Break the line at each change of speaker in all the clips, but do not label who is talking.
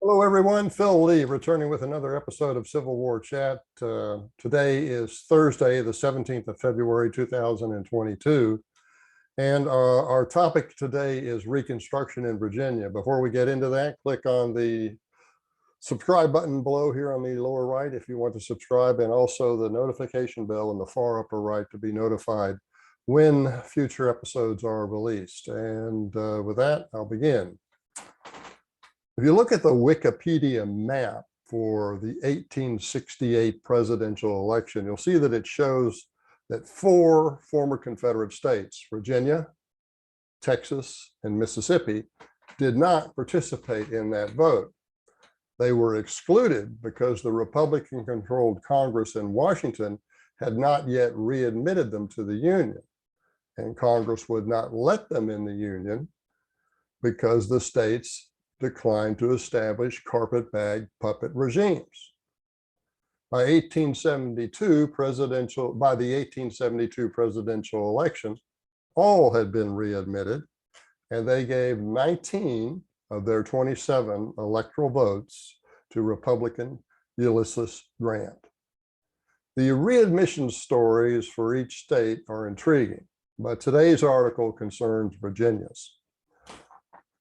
Hello, everyone. Phil Lee returning with another episode of Civil War Chat. Today is Thursday, the 17th of February, 2022. And our topic today is Reconstruction in Virginia. Before we get into that, click on the subscribe button below here on the lower right if you want to subscribe, and also the notification bell in the far upper right to be notified when future episodes are released. And with that, I'll begin. If you look at the Wikipedia map for the 1868 presidential election, you'll see that it shows that 4 former Confederate states, Virginia, Texas, and Mississippi, did not participate in that vote. They were excluded because the Republican-controlled Congress in Washington had not yet readmitted them to the Union, and Congress would not let them in the Union because the states declined to establish carpetbag puppet regimes. By the 1872 presidential election, all had been readmitted, and they gave 19 of their 27 electoral votes to Republican Ulysses Grant. The readmission stories for each state are intriguing, but today's article concerns Virginia's.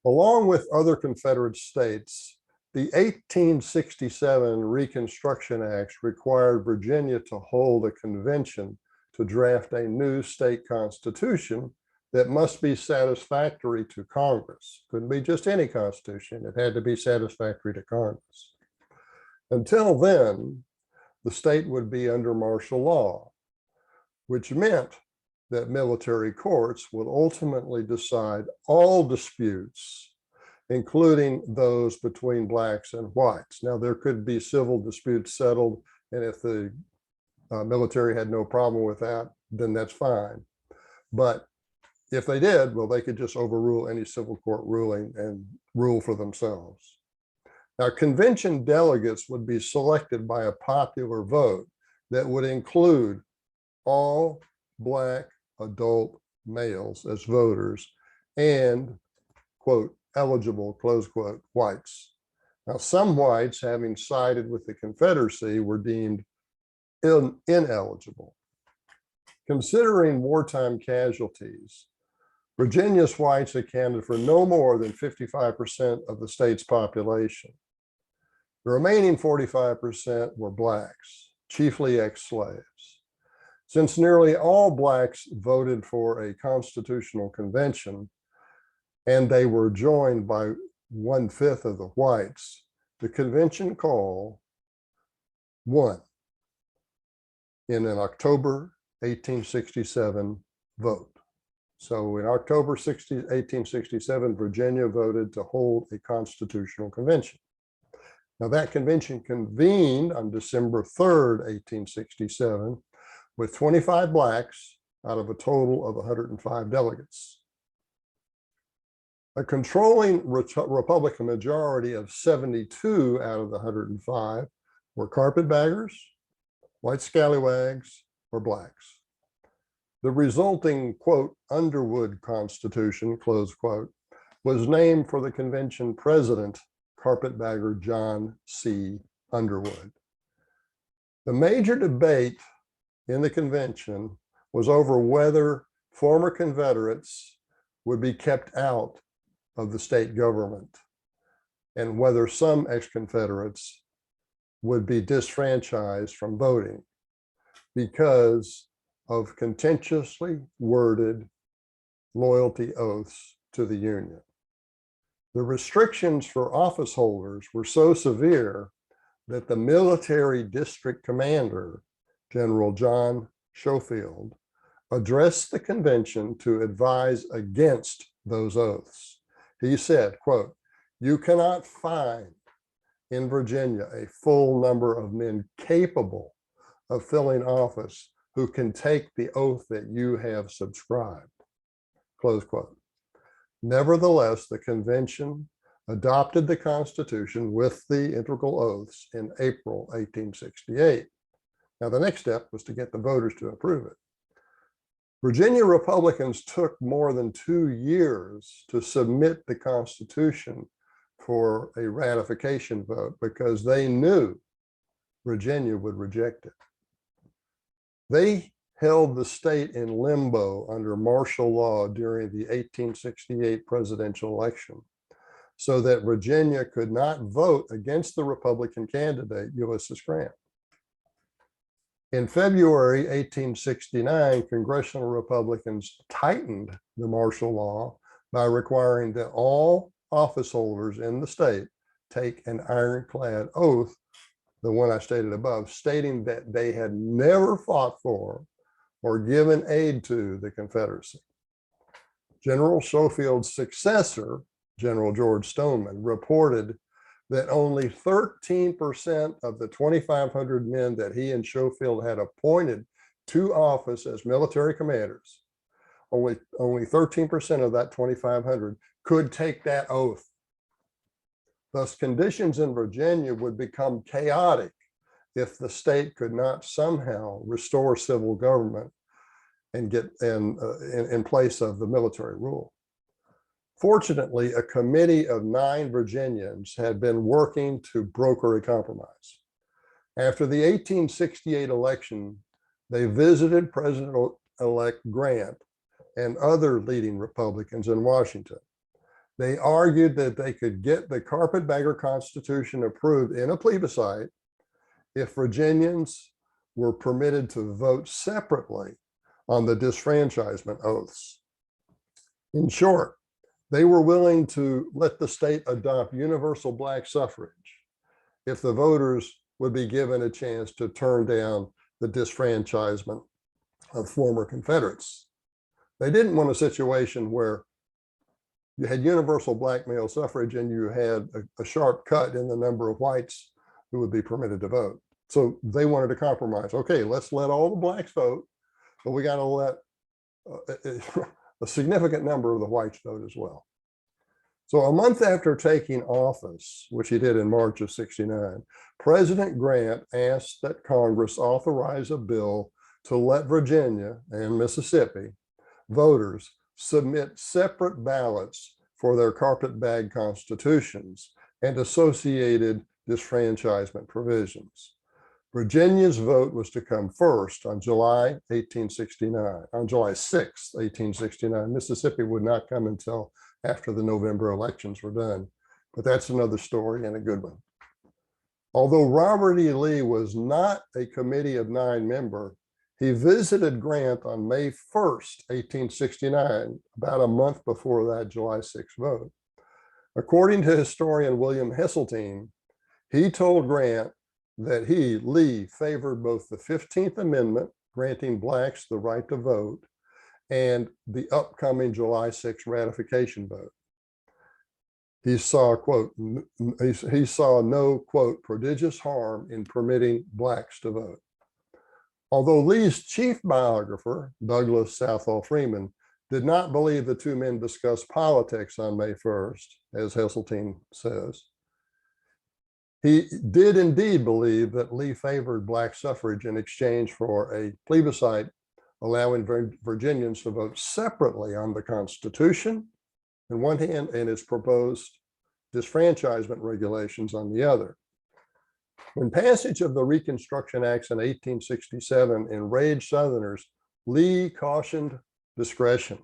Along with other Confederate states, the 1867 Reconstruction Act required Virginia to hold a convention to draft a new state constitution that must be satisfactory to Congress. Couldn't be just any constitution, it had to be satisfactory to Congress. Until then, the state would be under martial law, which meant that military courts would ultimately decide all disputes, including those between blacks and whites. Now, there could be civil disputes settled, and if the military had no problem with that, then that's fine. But if they did, well, they could just overrule any civil court ruling and rule for themselves. Now, convention delegates would be selected by a popular vote that would include all Black adult males as voters and, quote, eligible, close quote, whites. Now, some whites, having sided with the Confederacy, were deemed ineligible. Considering wartime casualties, Virginia's whites accounted for no more than 55% of the state's population. The remaining 45% were blacks, chiefly ex-slaves. Since nearly all blacks voted for a constitutional convention, and they were joined by 1/5 of the whites, the convention call won in an October 1867 vote. So in October 1867, Virginia voted to hold a constitutional convention. Now, that convention convened on December 3rd, 1867, with 25 blacks out of a total of 105 delegates. A controlling Republican majority of 72 out of the 105 were carpetbaggers, white scallywags, or blacks. The resulting, quote, Underwood Constitution, close quote, was named for the convention president, carpetbagger John C. Underwood. The major debate in the convention was over whether former Confederates would be kept out of the state government and whether some ex-Confederates would be disfranchised from voting because of contentiously worded loyalty oaths to the Union. The restrictions for office holders were so severe that the military district commander, General John Schofield, addressed the convention to advise against those oaths. He said, quote, "You cannot find in Virginia a full number of men capable of filling office who can take the oath that you have subscribed," close quote. Nevertheless, the convention adopted the Constitution with the integral oaths in April 1868. Now, the next step was to get the voters to approve it. Virginia Republicans took more than 2 years to submit the Constitution for a ratification vote because they knew Virginia would reject it. They held the state in limbo under martial law during the 1868 presidential election so that Virginia could not vote against the Republican candidate, Ulysses Grant. In February 1869, congressional Republicans tightened the martial law by requiring that all office holders in the state take an ironclad oath, the one I stated above, stating that they had never fought for or given aid to the Confederacy. General Schofield's successor, General George Stoneman, reported that only 13% of the 2,500 men that he and Schofield had appointed to office as military commanders, only 13% of that 2,500 could take that oath. Thus, conditions in Virginia would become chaotic if the state could not somehow restore civil government and get in place of the military rule. Fortunately, a committee of 9 Virginians had been working to broker a compromise. After the 1868 election, they visited President-elect Grant and other leading Republicans in Washington. They argued that they could get the Carpetbagger Constitution approved in a plebiscite if Virginians were permitted to vote separately on the disfranchisement oaths. In short, they were willing to let the state adopt universal Black suffrage if the voters would be given a chance to turn down the disfranchisement of former Confederates. They didn't want a situation where you had universal Black male suffrage and you had a sharp cut in the number of whites who would be permitted to vote. So they wanted to compromise. Okay, let's let all the Blacks vote, but we got to let a significant number of the whites vote as well. So a month after taking office, which he did in March of '69, President Grant asked that Congress authorize a bill to let Virginia and Mississippi voters submit separate ballots for their carpetbag constitutions and associated disfranchisement provisions. Virginia's vote was to come first on July 1869. On July 6th, 1869, Mississippi would not come until after the November elections were done, but that's another story and a good one. Although Robert E. Lee was not a committee of 9 member, he visited Grant on May 1st, 1869, about a month before that July 6th vote. According to historian William Heseltine, he told Grant that he, Lee, favored both the 15th Amendment, granting Blacks the right to vote, and the upcoming July 6th ratification vote. He saw, quote, he saw no, quote, prodigious harm in permitting Blacks to vote. Although Lee's chief biographer, Douglas Southall Freeman, did not believe the two men discussed politics on May 1st, as Heseltine says, he did indeed believe that Lee favored Black suffrage in exchange for a plebiscite allowing Virginians to vote separately on the Constitution on one hand and its proposed disfranchisement regulations on the other. When passage of the Reconstruction Acts in 1867 enraged Southerners, Lee cautioned discretion.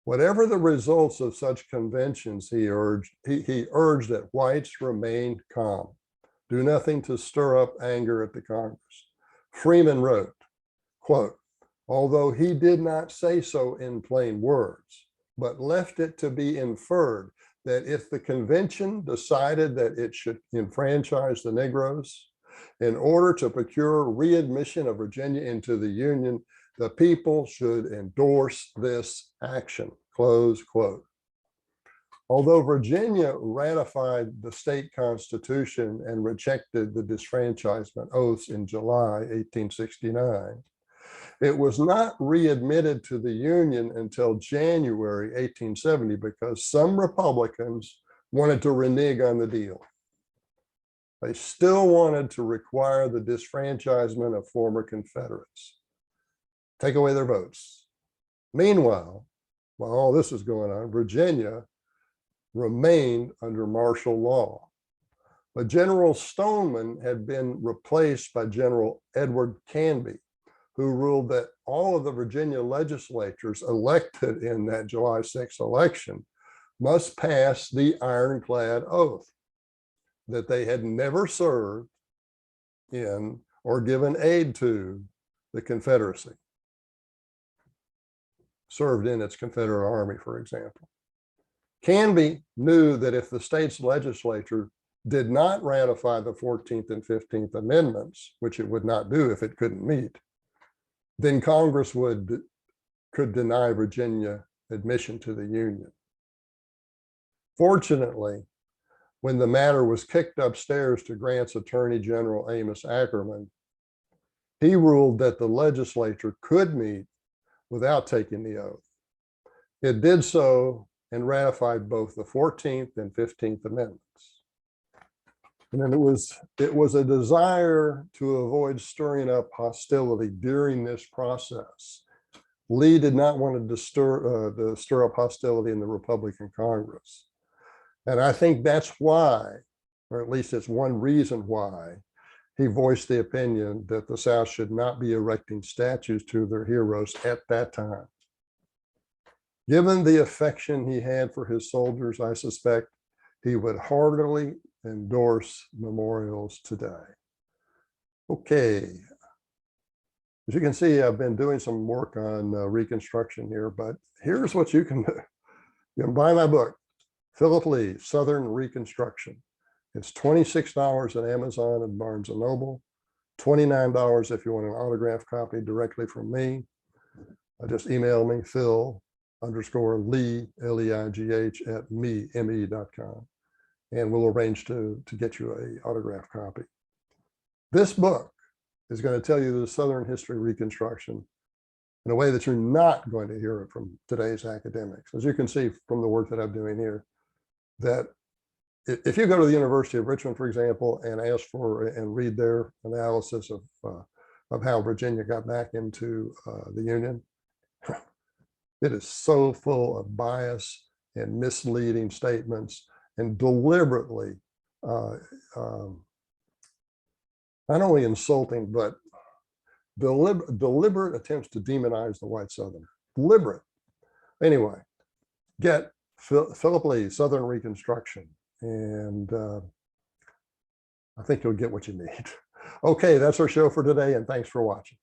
Whatever the results of such conventions, he urged that whites remain calm, do nothing to stir up anger at the Congress. Freeman wrote, quote, although he did not say so in plain words, but left it to be inferred that if the convention decided that it should enfranchise the Negroes in order to procure readmission of Virginia into the Union, the people should endorse this action, close quote. Although Virginia ratified the state constitution and rejected the disfranchisement oaths in July 1869, it was not readmitted to the Union until January 1870 because some Republicans wanted to renege on the deal. They still wanted to require the disfranchisement of former Confederates, take away their votes. Meanwhile, while all this is going on, Virginia remained under martial law. But General Stoneman had been replaced by General Edward Canby, who ruled that all of the Virginia legislatures elected in that July 6th election must pass the ironclad oath that they had never served in or given aid to the Confederacy, served in its Confederate Army, for example. Canby knew that if the state's legislature did not ratify the 14th and 15th Amendments, which it would not do if it couldn't meet, then Congress could deny Virginia admission to the Union. Fortunately, when the matter was kicked upstairs to Grant's Attorney General Amos Ackerman, he ruled that the legislature could meet without taking the oath. It did so and ratified both the 14th and 15th Amendments. And then it was a desire to avoid stirring up hostility during this process. Lee did not want to stir up hostility in the Republican Congress. And I think that's why, or at least it's one reason why, he voiced the opinion that the South should not be erecting statues to their heroes at that time. Given the affection he had for his soldiers, I suspect he would heartily endorse memorials today. Okay. As you can see, I've been doing some work on Reconstruction here, but here's what you can do. You can buy my book, Philip Lee, Southern Reconstruction. It's $26 at Amazon and Barnes & Noble, $29 if you want an autographed copy directly from me. Just email me, Phil_Lee, L-E-I-G-H @me.com. And we'll arrange to get you an autographed copy. This book is going to tell you the Southern history of Reconstruction in a way that you're not going to hear it from today's academics. As you can see from the work that I'm doing here, that if you go to the University of Richmond, for example, and ask for and read their analysis of how Virginia got back into the Union, it is so full of bias and misleading statements and deliberately not only insulting, but deliberate attempts to demonize the white Southerner. Deliberate. Anyway, get Philip Lee, Southern Reconstruction, and I think you'll get what you need. Okay, that's our show for today, and thanks for watching.